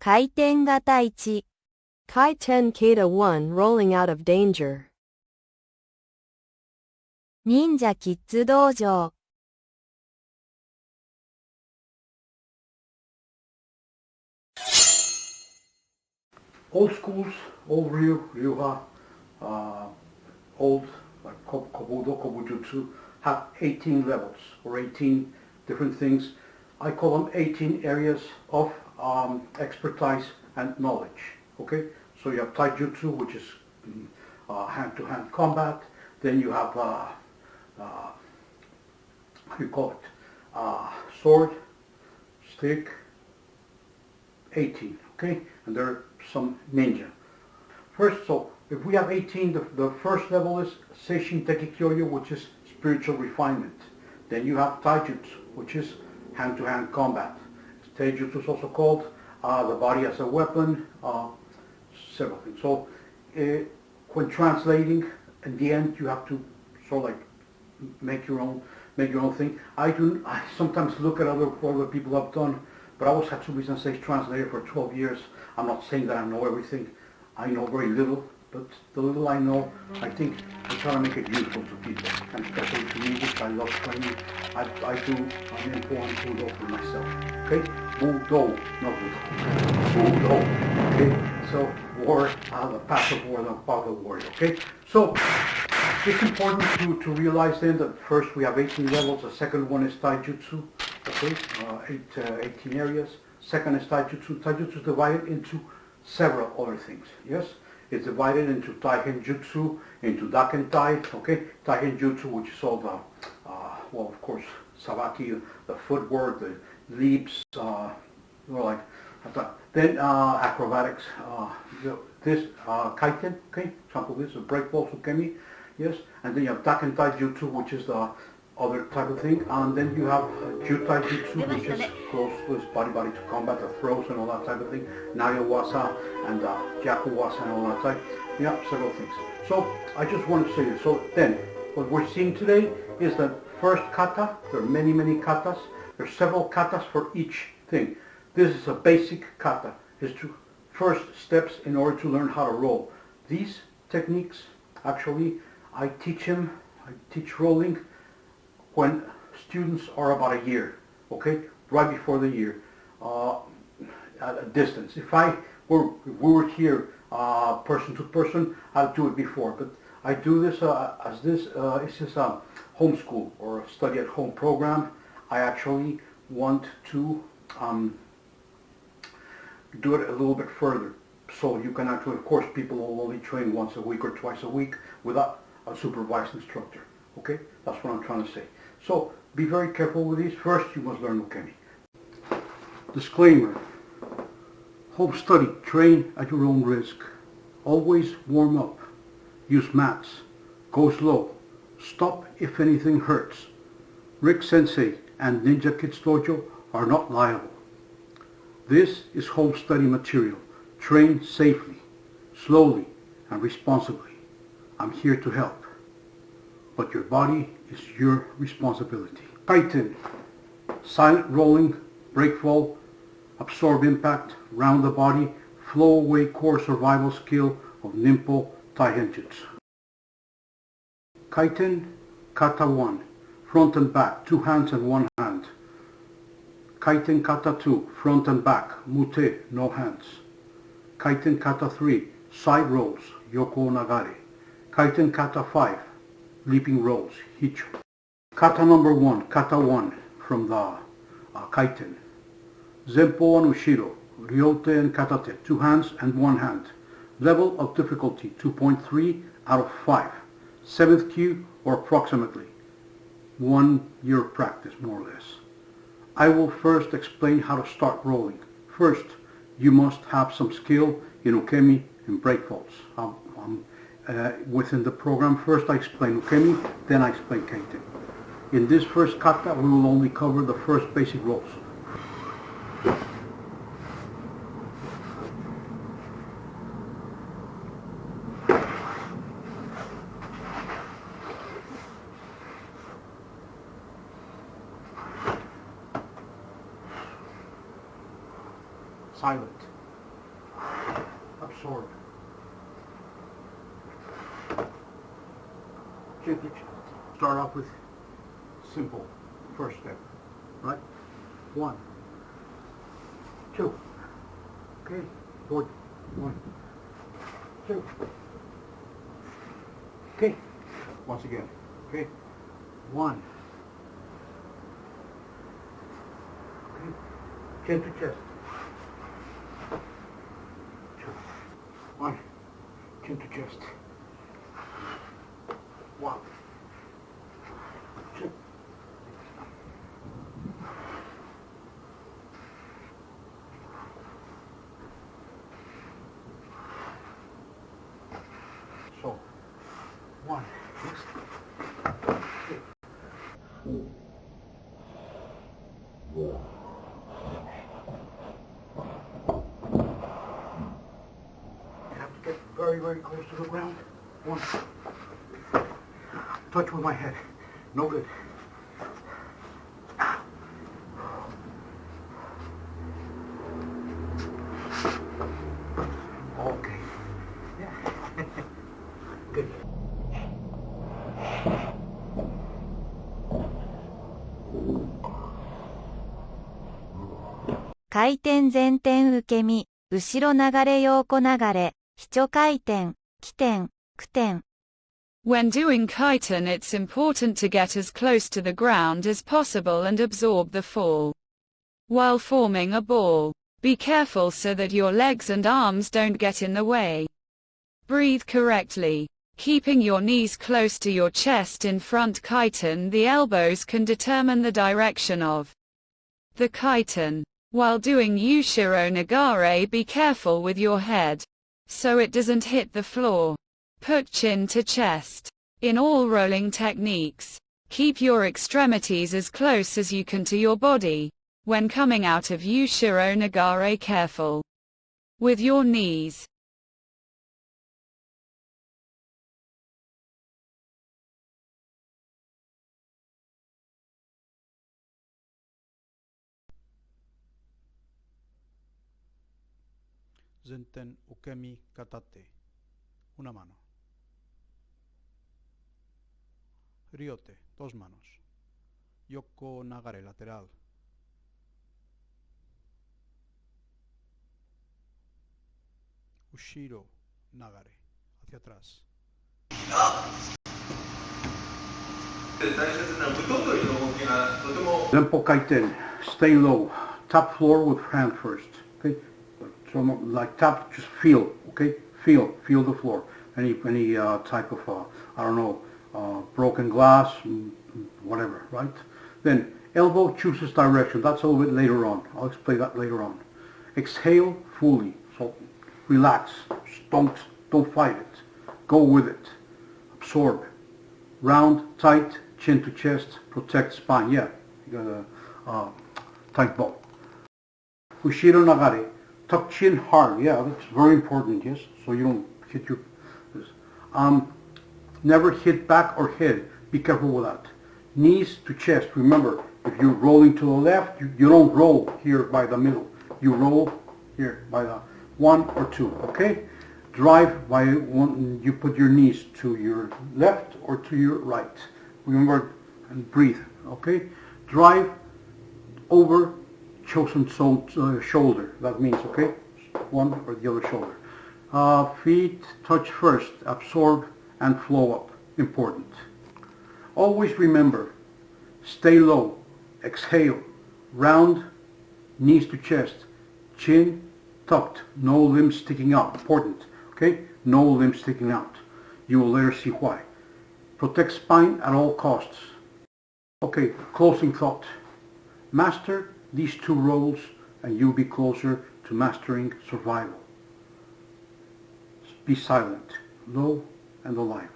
回転型1 Kaiten Kata 1 Rolling Out of Danger 忍者キッズ道場 Old schools, old Ryuha, old like Kobudo, Kobujutsu have 18 levels or 18 different things. I call them 18 areas of expertise and knowledge. Okay, so you have Taijutsu, which is hand-to-hand combat. Then you have how do you call it? Sword, stick. 18. Okay, and there are some ninja. First, so if we have 18, the first level is Seishin Teki Kyoryu, which is spiritual refinement. Then you have Taijutsu, which is hand-to-hand combat. Taijutsu is also called the body as a weapon, several things. So when translating, in the end, you have to sort of like make your own thing. I sometimes look at other people have done, but I was Hatsubi Sensei's translator for 12 years. I'm not saying that I know everything. I know very little, but the little I know, I think I try to make it useful to people, and especially to me, which I love training. I do an important Budo for myself. Okay? Budo, not Budo. Budo. Okay? So, war, the path of war, the path of warrior. Okay? So, it's important to realize then that first we have 18 levels. The second one is Taijutsu. Okay? 18 areas. Second is Taijutsu. Taijutsu is divided into several other things. Yes? It's divided into Taihenjutsu, into Dakentai, okay? Taihenjutsu, which is all the, well, of course, Sabaki, the footwork, the leaps, then acrobatics, this Kaiten, okay? Example, this is break balls, ukemi, yes? And then you have Dakentai Jutsu, which is the other type of thing, and then you have Jutai Jutsu, which is close body to combat, the throws and all that type of thing, Nariawasa and Jakuwasa and all that type. Yeah, several things. So I just want to say this. So then, what we're seeing today is the first kata. There are many katas. There are several katas for each thing. This is a basic kata. It's to first steps in order to learn how to roll. These techniques, actually, I teach rolling when students are about a year, okay, right before the year, at a distance. If we were here person to person, I'd do it before, but I do this as this is a homeschool or a study at home program. I actually want to do it a little bit further, so you can actually, of course, people will only train once a week or twice a week without a supervised instructor. Okay, that's what I'm trying to say. So be very careful with these. First, you must learn ukemi. Disclaimer: home study, train at your own risk. Always warm up. Use mats. Go slow. Stop if anything hurts. Rick Sensei and Ninja Kids Dojo are not liable. This is home study material. Train safely, slowly, and responsibly. I'm here to help. But your body is your responsibility. Kaiten, silent rolling, break fall, absorb impact, round the body, flow away core survival skill of Zenpō Taihenjutsu. Kaiten, Kata 1, front and back, 2 hands and 1 hand. Kaiten Kata 2, front and back, mute, no hands. Kaiten Kata 3, side rolls, Yoko Nagare. Kaiten Kata 5, leaping rolls, Hichō. Kata number 1, Kata 1 from the Kaiten. Zenpō Ushiro, Ryote and katate, 2 hands and 1 hand. Level of difficulty 2.3 out of 5. 7th kyu or approximately 1 year of practice, more or less. I will first explain how to start rolling. First, you must have some skill in ukemi and break falls. Within the program, first I explain ukemi, then I explain kaiten. In this first kata, we will only cover the first basic rolls. Silent. absorb. Chin to chest. Start off with simple first step, right? 1, 2. Okay, good. 1, 2. Okay, once again. Okay, 1. Okay, chin to chest. 2. 1, chin to chest. 1, 2. So, 1, next. You have to get very, very close to the ground. 1. Touch with my head. No good. Okay. Yeah. Good.回転前転受け身、後ろ流れ横流れ、Hichō Kaiten, kitten, kuten. When doing kiten, it's important to get as close to the ground as possible and absorb the fall. While forming a ball, be careful so that your legs and arms don't get in the way. Breathe correctly, keeping your knees close to your chest in front kiten. The elbows can determine the direction of the kiten. While doing Ushiro Nagare, be careful with your head, so it doesn't hit the floor. Put chin to chest. In all rolling techniques, keep your extremities as close as you can to your body. When coming out of Ushiro Nagare, careful with your knees. Zenten, ukemi, katate. Una mano. Ryote, 2 manos. Yoko Nagare, lateral. Ushiro Nagare, hacia atrás. Zenpō Kaiten, stay low. Tap floor with hand first. Okay? So like tap, just feel. Okay? Feel the floor. Any type of I don't know, broken glass, whatever, right? Then elbow chooses direction. That's a little bit later on. I'll explain that later on. Exhale fully. So relax. Don't fight it. Go with it. Absorb. Round, tight, chin to chest, protect spine. Yeah, you got a tight bow. Ushiro Nagare. Tuck chin hard. Yeah, that's very important. Yes, so you don't hit your. Never hit back or head. Be careful with that. Knees to chest. Remember, if you're rolling to the left, you don't roll here by the middle. You roll here by the 1 or 2. Okay? Drive by one. You put your knees to your left or to your right. Remember, and breathe. Okay? Drive over chosen shoulder. That means, okay, one or the other shoulder. Feet touch first. Absorb and flow up. Important. Always remember, stay low, exhale, round, knees to chest, chin tucked, no limbs sticking out. Important. Okay? No limbs sticking out. You will later see why. Protect spine at all costs. Okay, closing thought. Master these 2 roles and you'll be closer to mastering survival. Be silent, low and alive.